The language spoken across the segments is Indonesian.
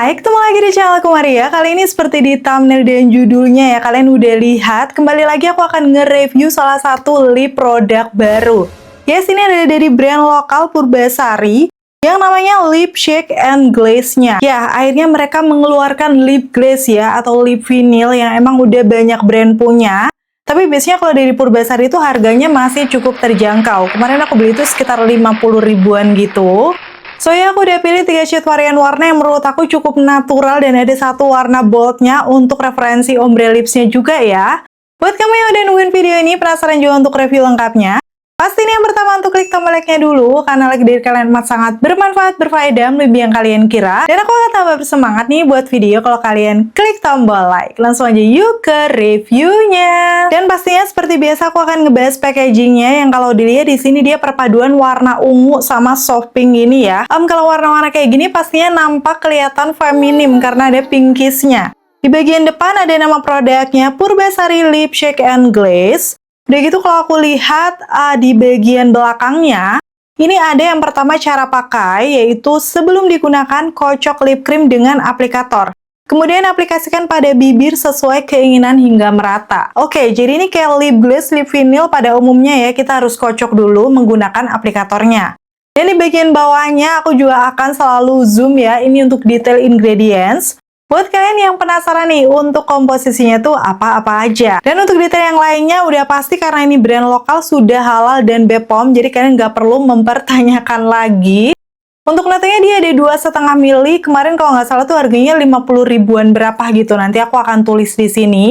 Hai, ketemu lagi di channel aku Maria. Kali ini seperti di thumbnail dan judulnya ya, kalian udah lihat. Kembali lagi aku akan nge-review salah satu lip produk baru. Yes, ini ada dari brand lokal Purbasari yang namanya Lip Shake and Glaze-nya. Ya, akhirnya mereka mengeluarkan lip glaze ya, atau lip vinyl yang emang udah banyak brand punya. Tapi biasanya kalau dari Purbasari itu harganya masih cukup terjangkau. Kemarin aku beli itu sekitar 50 ribuan gitu. So ya, aku udah pilih 3 shade varian warna yang menurut aku cukup natural dan ada satu warna boldnya untuk referensi ombre lipsnya juga ya. Buat kamu yang udah nungguin video ini, penasaran juga untuk review lengkapnya? Pasti ini yang pertama untuk klik tombol like-nya dulu, karena like dari kalian amat sangat bermanfaat, berfaedah, lebih yang kalian kira. Dan aku akan tambah bersemangat nih buat video kalau kalian klik tombol like. Langsung aja yuk ke reviewnya. Dan pastinya seperti biasa aku akan ngebahas packagingnya yang kalau dilihat di sini dia perpaduan warna ungu sama soft pink ini ya. Kalau warna-warna kayak gini pastinya nampak kelihatan feminim karena ada pinkisnya. Di bagian depan ada nama produknya Purbasari Lip Shake and Glaze. Udah gitu kalau aku lihat di bagian belakangnya, ini ada yang pertama cara pakai, yaitu sebelum digunakan kocok lip cream dengan aplikator. Kemudian aplikasikan pada bibir sesuai keinginan hingga merata. Oke, jadi ini kayak lip glaze, lip vinyl pada umumnya ya, kita harus kocok dulu menggunakan aplikatornya. Dan di bagian bawahnya aku juga akan selalu zoom ya, ini untuk detail ingredients. Buat kalian yang penasaran nih untuk komposisinya tuh apa-apa aja. Dan untuk detail yang lainnya udah pasti karena ini brand lokal sudah halal dan BPOM, jadi kalian nggak perlu mempertanyakan lagi. Untuk netnya dia ada 2,5 mili, kemarin kalau nggak salah tuh harganya 50 ribuan berapa gitu, nanti aku akan tulis di sini.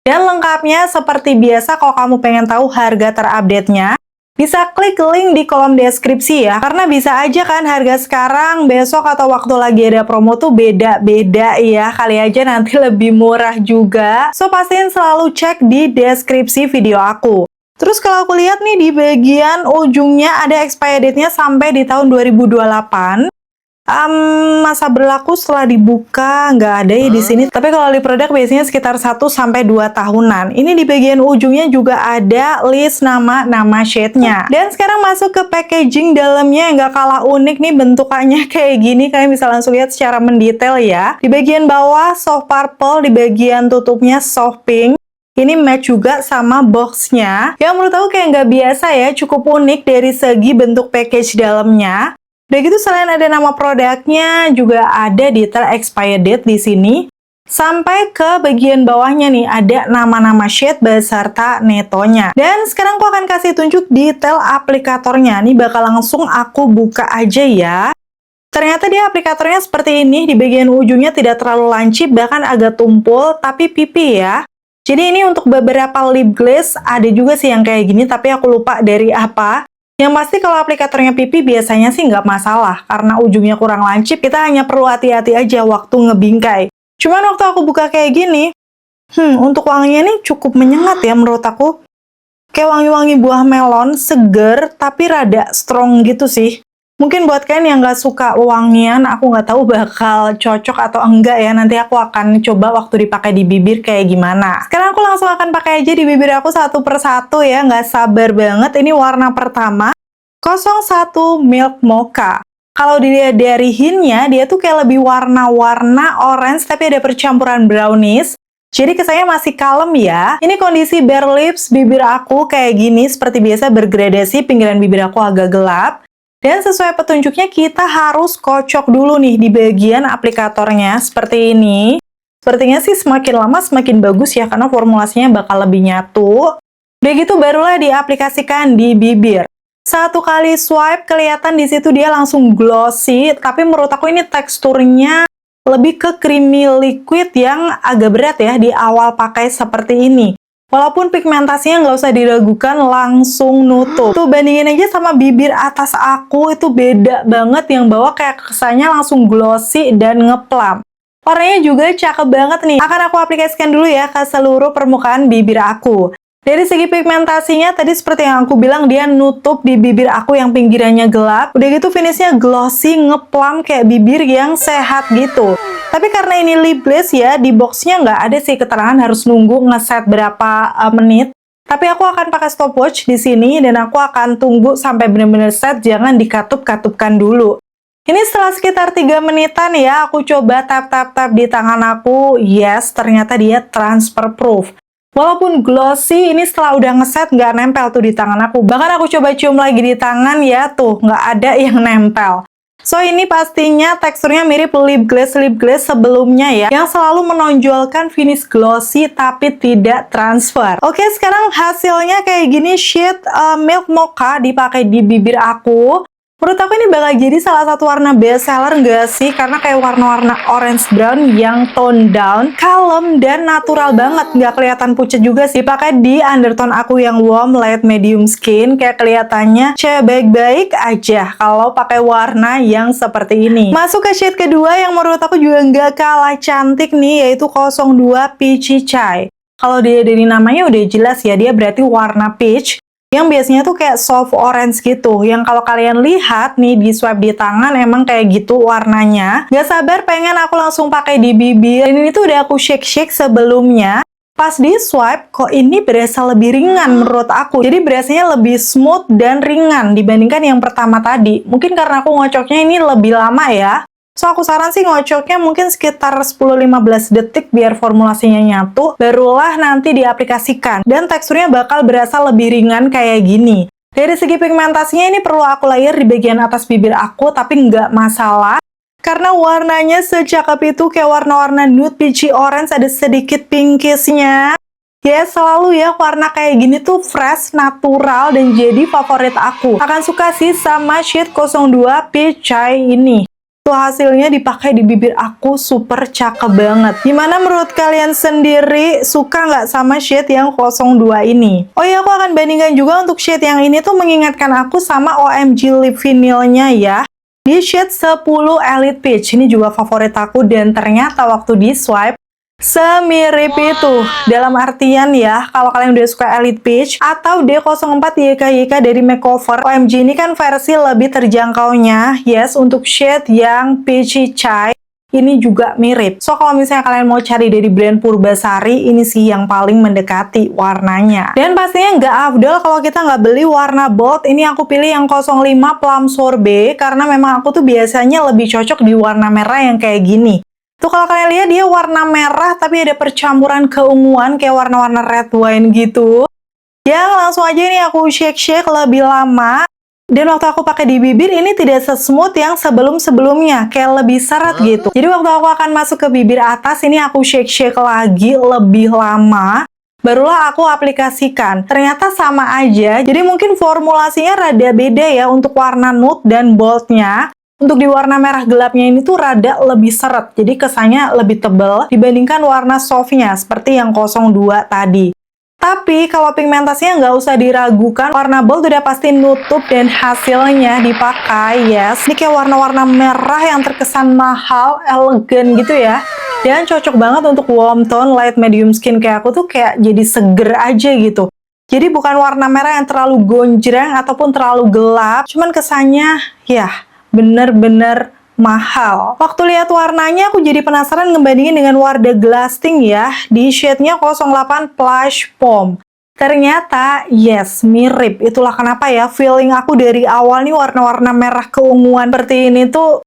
Dan lengkapnya seperti biasa kalau kamu pengen tahu harga terupdate-nya, bisa klik link di kolom deskripsi ya, karena bisa aja kan harga sekarang, besok, atau waktu lagi ada promo tuh beda-beda ya, kali aja nanti lebih murah juga. So, pastiin selalu cek di deskripsi video aku. Terus kalau aku lihat nih di bagian ujungnya ada expiry date-nya sampai di tahun 2028. Masa berlaku setelah dibuka nggak ada ya di sini. Tapi kalau di produk biasanya sekitar 1-2 tahunan. Ini di bagian ujungnya juga ada list nama shade-nya. Dan sekarang masuk ke packaging dalamnya yang nggak kalah unik nih, bentukannya kayak gini. Kalian bisa langsung lihat secara mendetail ya. Di bagian bawah soft purple, di bagian tutupnya soft pink. Ini match juga sama boxnya. Yang menurut aku kayak nggak biasa ya, cukup unik dari segi bentuk package dalamnya. Udah gitu selain ada nama produknya, juga ada detail expired date di sini. Sampai ke bagian bawahnya nih, ada nama-nama shade beserta netonya. Dan sekarang aku akan kasih tunjuk detail aplikatornya. Ini bakal langsung aku buka aja ya. Ternyata dia aplikatornya seperti ini, di bagian ujungnya tidak terlalu lancip, bahkan agak tumpul, tapi pipi ya. Jadi ini untuk beberapa lip glaze, ada juga sih yang kayak gini, tapi aku lupa dari apa. Yang pasti kalau aplikatornya pipi biasanya sih nggak masalah, karena ujungnya kurang lancip, kita hanya perlu hati-hati aja waktu ngebingkai. Cuman waktu aku buka kayak gini, untuk wanginya nih cukup menyengat ya menurut aku. Kayak wangi-wangi buah melon, seger, tapi rada strong gitu sih. Mungkin buat kalian yang nggak suka wangian, aku nggak tahu bakal cocok atau enggak ya. Nanti aku akan coba waktu dipakai di bibir kayak gimana. Sekarang aku langsung akan pakai aja di bibir aku satu persatu ya. Nggak sabar banget. Ini warna pertama, 01 Milk Mocha. Kalau dilihat dari hintnya, dia tuh kayak lebih warna-warna orange, tapi ada percampuran brownish. Jadi kesannya masih kalem ya. Ini kondisi bare lips bibir aku kayak gini. Seperti biasa bergradasi, pinggiran bibir aku agak gelap. Dan sesuai petunjuknya kita harus kocok dulu nih di bagian aplikatornya seperti ini. Sepertinya sih semakin lama semakin bagus ya, karena formulasinya bakal lebih nyatu. Udah gitu barulah diaplikasikan di bibir. Satu kali swipe kelihatan di situ dia langsung glossy, tapi menurut aku ini teksturnya lebih ke creamy liquid yang agak berat ya di awal pakai seperti ini. Walaupun pigmentasinya nggak usah diragukan, langsung nutup. Tuh bandingin aja sama bibir atas aku, itu beda banget, yang bawah kayak kesannya langsung glossy dan ngeplam. Warnanya juga cakep banget nih. Akan aku aplikasikan dulu ya ke seluruh permukaan bibir aku. Dari segi pigmentasinya, tadi seperti yang aku bilang, dia nutup di bibir aku yang pinggirannya gelap. Udah gitu finishnya glossy, ngeplam kayak bibir yang sehat gitu. Tapi karena ini lip glaze ya, di boxnya nggak ada sih keterangan harus nunggu ngeset berapa menit. Tapi aku akan pakai stopwatch di sini, dan aku akan tunggu sampai benar-benar set, jangan dikatup-katupkan dulu. Ini setelah sekitar 3 menitan ya, aku coba tap-tap-tap di tangan aku. Yes, ternyata dia transfer proof. Walaupun glossy, ini setelah udah ngeset nggak nempel tuh di tangan aku. Bahkan aku coba cium lagi di tangan ya, tuh nggak ada yang nempel. So, ini pastinya teksturnya mirip lip gloss sebelumnya ya, yang selalu menonjolkan finish glossy tapi tidak transfer. Oke, sekarang hasilnya kayak gini, shade Milk Mocha dipakai di bibir aku. Menurut aku ini bakal jadi salah satu warna best seller nggak sih? Karena kayak warna-warna orange brown yang tone down, kalem, dan natural banget. Nggak kelihatan pucat juga sih. Pakai di undertone aku yang warm, light, medium skin. Kayak kelihatannya cewek baik-baik aja kalau pakai warna yang seperti ini. Masuk ke shade kedua yang menurut aku juga nggak kalah cantik nih, yaitu 02 Peachy Chai. Kalau dia dari namanya udah jelas ya, dia berarti warna peach. Yang biasanya tuh kayak soft orange gitu. Yang kalau kalian lihat nih di swipe di tangan emang kayak gitu warnanya. Gak sabar pengen aku langsung pakai di bibir. Ini tuh udah aku shake-shake sebelumnya. Pas di swipe kok ini berasa lebih ringan menurut aku. Jadi berasanya lebih smooth dan ringan dibandingkan yang pertama tadi. Mungkin karena aku ngocoknya ini lebih lama ya. So, aku saran sih ngocoknya mungkin sekitar 10-15 detik biar formulasinya nyatu, barulah nanti diaplikasikan. Dan teksturnya bakal berasa lebih ringan kayak gini. Dari segi pigmentasinya ini perlu aku layer di bagian atas bibir aku, tapi nggak masalah. Karena warnanya secakep itu, kayak warna-warna nude peachy orange, ada sedikit pinkishnya. Ya, selalu ya warna kayak gini tuh fresh, natural, dan jadi favorit aku. Akan suka sih sama shade 02 Peachy Chai ini. Tuh hasilnya dipakai di bibir aku super cakep banget. Gimana menurut kalian sendiri, suka nggak sama shade yang 02 ini? Oh iya, aku akan bandingkan juga untuk shade yang ini tuh mengingatkan aku sama OMG Lip Vinilnya ya. Di shade 10 Elite Peach, ini juga favorit aku dan ternyata waktu di swipe semirip itu. Dalam artian ya, kalau kalian udah suka Elite Peach atau D04 YKYK dari Makeover, OMG ini kan versi lebih terjangkaunya. Yes, untuk shade yang Peachy Chai ini juga mirip. So, kalau misalnya kalian mau cari dari brand Purbasari, ini sih yang paling mendekati warnanya. Dan pastinya nggak afdol kalau kita nggak beli warna bold. Ini aku pilih yang 05 Plum Sorbet, karena memang aku tuh biasanya lebih cocok di warna merah yang kayak gini. Tuh kalau kalian lihat dia warna merah tapi ada percampuran keunguan kayak warna-warna red wine gitu. Yang langsung aja ini aku shake-shake lebih lama. Dan waktu aku pakai di bibir ini tidak sesmooth yang sebelum-sebelumnya, kayak lebih seret gitu. Jadi waktu aku akan masuk ke bibir atas ini aku shake-shake lagi lebih lama. Barulah aku aplikasikan. Ternyata sama aja. Jadi mungkin formulasinya rada beda ya untuk warna nude dan boldnya. Untuk di warna merah gelapnya ini tuh rada lebih seret, jadi kesannya lebih tebal dibandingkan warna softnya seperti yang 02 tadi. Tapi kalau pigmentasinya nggak usah diragukan, warna bold udah pasti nutup dan hasilnya dipakai, yes. Ini kayak warna-warna merah yang terkesan mahal, elegan gitu ya. Dan cocok banget untuk warm tone, light medium skin kayak aku tuh kayak jadi seger aja gitu. Jadi bukan warna merah yang terlalu gonjreng ataupun terlalu gelap, cuman kesannya ya bener-bener mahal. Waktu lihat warnanya aku jadi penasaran ngebandingin dengan Wardah Glasting ya, di shade-nya 08 Plush Pom. Ternyata yes, mirip. Itulah kenapa ya feeling aku dari awal nih warna-warna merah keunguan seperti ini tuh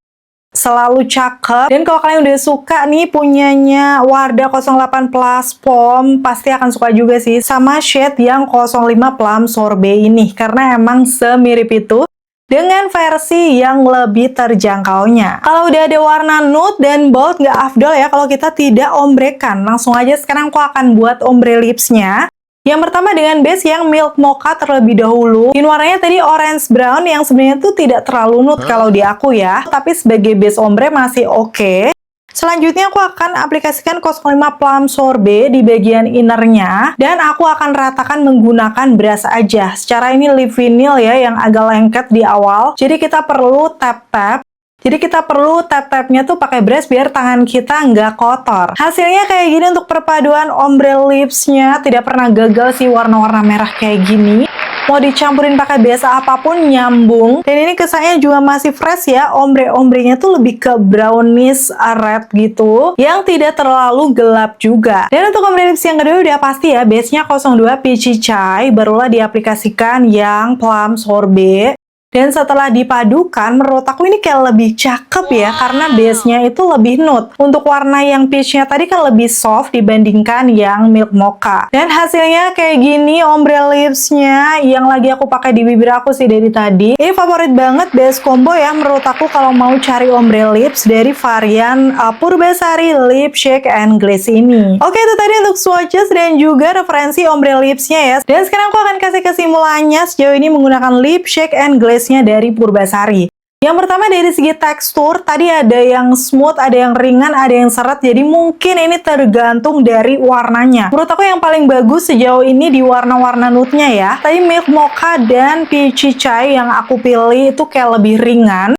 selalu cakep. Dan kalau kalian udah suka nih punyanya Wardah 08 Plus Pom, pasti akan suka juga sih sama shade yang 05 Plum Sorbet ini, karena emang semirip itu dengan versi yang lebih terjangkaunya. Kalau udah ada warna nude dan bold, nggak afdol ya kalau kita tidak ombrekan. Langsung aja sekarang aku akan buat ombre lipsnya. Yang pertama dengan base yang Milk Mocha terlebih dahulu. Ini warnanya tadi orange brown yang sebenarnya tuh tidak terlalu nude kalau di aku ya. Tapi sebagai base ombre masih oke. Selanjutnya aku akan aplikasikan 05 Plum Sorbet di bagian innernya. Dan aku akan ratakan menggunakan brush aja. Secara ini lip vinyl ya yang agak lengket di awal. Jadi kita perlu tap-tap. Jadi kita perlu tap-tapnya tuh pakai brush biar tangan kita nggak kotor. Hasilnya kayak gini untuk perpaduan ombre lipsnya. Tidak pernah gagal sih warna-warna merah kayak gini. Mau dicampurin pakai biasa apapun nyambung. Dan ini kesannya juga masih fresh ya. Ombre-ombrenya tuh lebih ke brownish red gitu. Yang tidak terlalu gelap juga. Dan untuk ombre lips yang kedua udah pasti ya. Base-nya 02 Peachy Chai. Barulah diaplikasikan yang Plum Sorbet. Dan setelah dipadukan, menurut aku ini kayak lebih cakep ya, karena base-nya itu lebih nude. Untuk warna yang peach-nya tadi kan lebih soft dibandingkan yang milk mocha. Dan hasilnya kayak gini, ombre lips-nya yang lagi aku pakai di bibir aku sih dari tadi. Ini favorit banget base combo ya, menurut aku kalau mau cari ombre lips dari varian Purbasari Lip Shake and Glaze ini. Oke, itu tadi untuk swatches dan juga referensi ombre lips-nya ya. Dan sekarang aku akan kasih kesimpulannya sejauh ini menggunakan Lip Shake and Glaze-nya dari Purbasari. Yang pertama dari segi tekstur, tadi ada yang smooth, ada yang ringan, ada yang seret, jadi mungkin ini tergantung dari warnanya. Menurut aku yang paling bagus sejauh ini di warna-warna nude-nya ya. Tadi milk mocha dan peachy chai yang aku pilih itu kayak lebih ringan.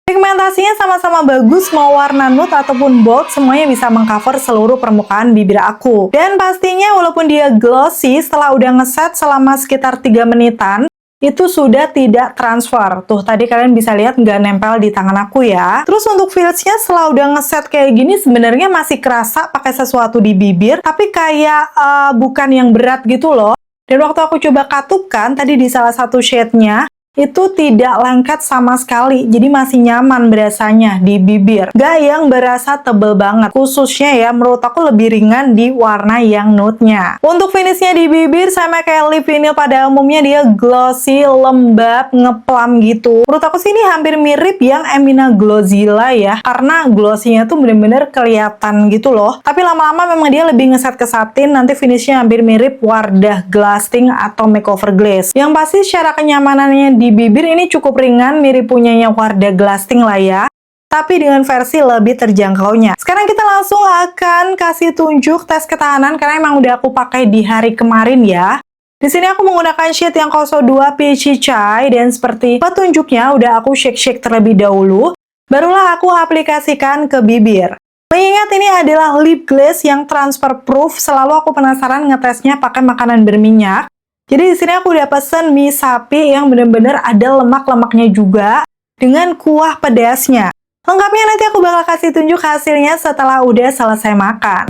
Pigmentasinya sama-sama bagus, mau warna nude ataupun bold, semuanya bisa mengcover seluruh permukaan bibir aku. Dan pastinya walaupun dia glossy, setelah udah ngeset selama sekitar 3 menitan, itu sudah tidak transfer. Tuh, tadi kalian bisa lihat nggak nempel di tangan aku ya. Terus untuk feels-nya setelah udah ngeset kayak gini, sebenarnya masih kerasa pakai sesuatu di bibir, tapi kayak bukan yang berat gitu loh. Dan waktu aku coba katupkan, tadi di salah satu shade-nya, itu tidak lengket sama sekali, jadi masih nyaman berasanya di bibir, gak yang berasa tebel banget. Khususnya ya, menurut aku lebih ringan di warna yang nude-nya. Untuk finishnya di bibir, sama kayak lip vinyl pada umumnya, dia glossy, lembab, ngeplam gitu. Menurut aku sih ini hampir mirip yang Emina Glossilla ya, karena glossy-nya tuh bener-bener kelihatan gitu loh. Tapi lama-lama memang dia lebih ngeset ke satin, nanti finishnya hampir mirip Wardah Glasting atau Makeover Glaze. Yang pasti secara kenyamanannya di bibir ini cukup ringan, mirip punyanya Wardah Glasting lah ya, tapi dengan versi lebih terjangkaunya. Sekarang kita langsung akan kasih tunjuk tes ketahanan, karena emang udah aku pakai di hari kemarin ya. Di sini aku menggunakan shade yang 02 Peachy Chai, dan seperti petunjuknya udah aku shake-shake terlebih dahulu, barulah aku aplikasikan ke bibir. Mengingat ini adalah lip glaze yang transfer proof, selalu aku penasaran ngetesnya pakai makanan berminyak. Jadi di sini aku udah pesen mie sapi yang bener-bener ada lemak-lemaknya juga dengan kuah pedasnya. Lengkapnya nanti aku bakal kasih tunjuk hasilnya setelah udah selesai makan.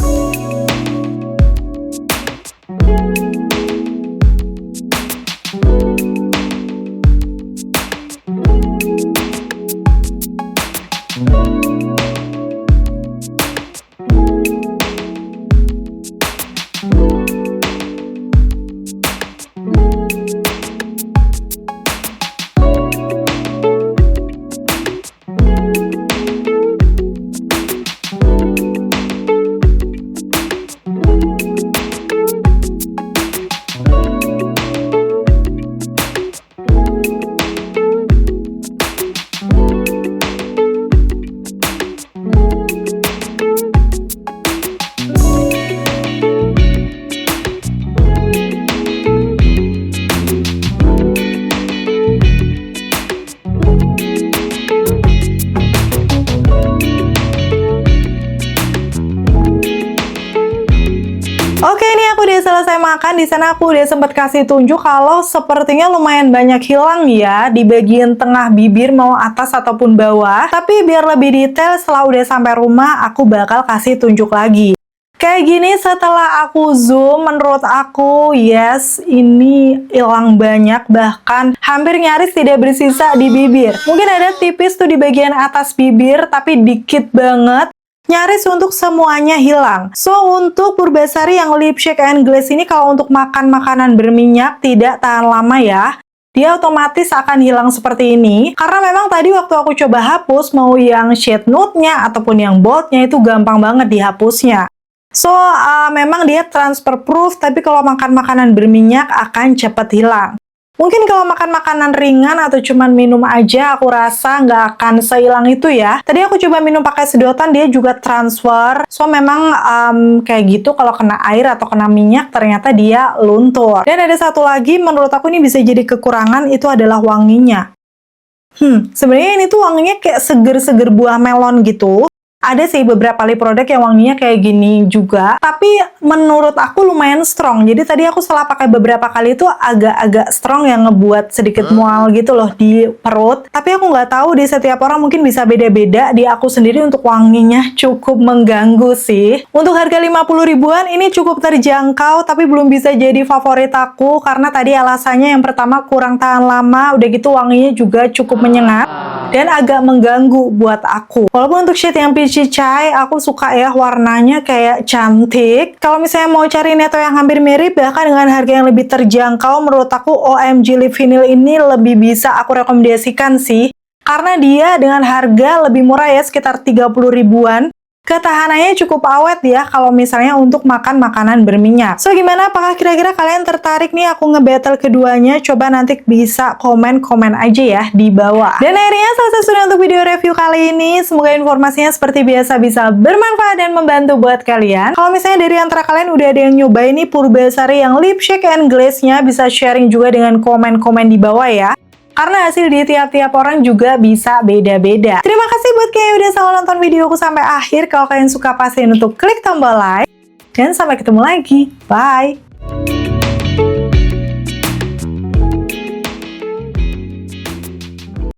Oke, ini aku udah selesai makan. Di sana aku udah sempat kasih tunjuk kalau sepertinya lumayan banyak hilang ya di bagian tengah bibir, mau atas ataupun bawah. Tapi biar lebih detail, setelah udah sampai rumah, aku bakal kasih tunjuk lagi. Kayak gini setelah aku zoom, menurut aku yes, ini hilang banyak, bahkan hampir nyaris tidak bersisa di bibir. Mungkin ada tipis tuh di bagian atas bibir, tapi dikit banget. Nyaris untuk semuanya hilang. So, untuk Purbasari yang Lip Shake and Glaze ini kalau untuk makan makanan berminyak tidak tahan lama ya. Dia otomatis akan hilang seperti ini. Karena memang tadi waktu aku coba hapus, mau yang shade nude-nya ataupun yang bold-nya itu gampang banget dihapusnya. So, memang dia transfer proof, tapi kalau makan makanan berminyak akan cepat hilang. Mungkin kalau makan makanan ringan atau cuman minum aja, aku rasa nggak akan sehilang itu ya. Tadi aku coba minum pakai sedotan, dia juga transfer. So, memang kayak gitu kalau kena air atau kena minyak, ternyata dia luntur. Dan ada satu lagi, menurut aku ini bisa jadi kekurangan, itu adalah wanginya. Sebenarnya ini tuh wanginya kayak seger-seger buah melon gitu. Ada sih beberapa lip produk yang wanginya kayak gini juga, tapi menurut aku lumayan strong. Jadi tadi aku setelah pakai beberapa kali itu agak-agak strong yang ngebuat sedikit mual gitu loh di perut. Tapi aku nggak tahu di setiap orang mungkin bisa beda-beda. Di aku sendiri untuk wanginya cukup mengganggu sih. Untuk harga 50 ribuan ini cukup terjangkau, tapi belum bisa jadi favorit aku karena tadi alasannya yang pertama kurang tahan lama, udah gitu wanginya juga cukup menyengat dan agak mengganggu buat aku. Walaupun untuk shade yang peachy chai, aku suka ya warnanya kayak cantik. Kalau misalnya mau cari neto yang hampir mirip, bahkan dengan harga yang lebih terjangkau, menurut aku OMG Lip Vinyl ini lebih bisa aku rekomendasikan sih. Karena dia dengan harga lebih murah ya, sekitar 30 ribuan. Ketahanannya cukup awet ya kalau misalnya untuk makan makanan berminyak. So gimana? Apakah kira-kira kalian tertarik nih aku nge-battle keduanya? Coba nanti bisa komen-komen aja ya di bawah. Dan akhirnya selesai sudah untuk video review kali ini. Semoga informasinya seperti biasa bisa bermanfaat dan membantu buat kalian. Kalau misalnya dari antara kalian udah ada yang nyobain nih Purbasari yang lip shake and glaze-nya, bisa sharing juga dengan komen-komen di bawah ya. Karena hasil di tiap-tiap orang juga bisa beda-beda. Terima kasih buat kalian yang udah selalu nonton videoku sampai akhir. Kalau kalian suka pastiin untuk klik tombol like. Dan sampai ketemu lagi. Bye!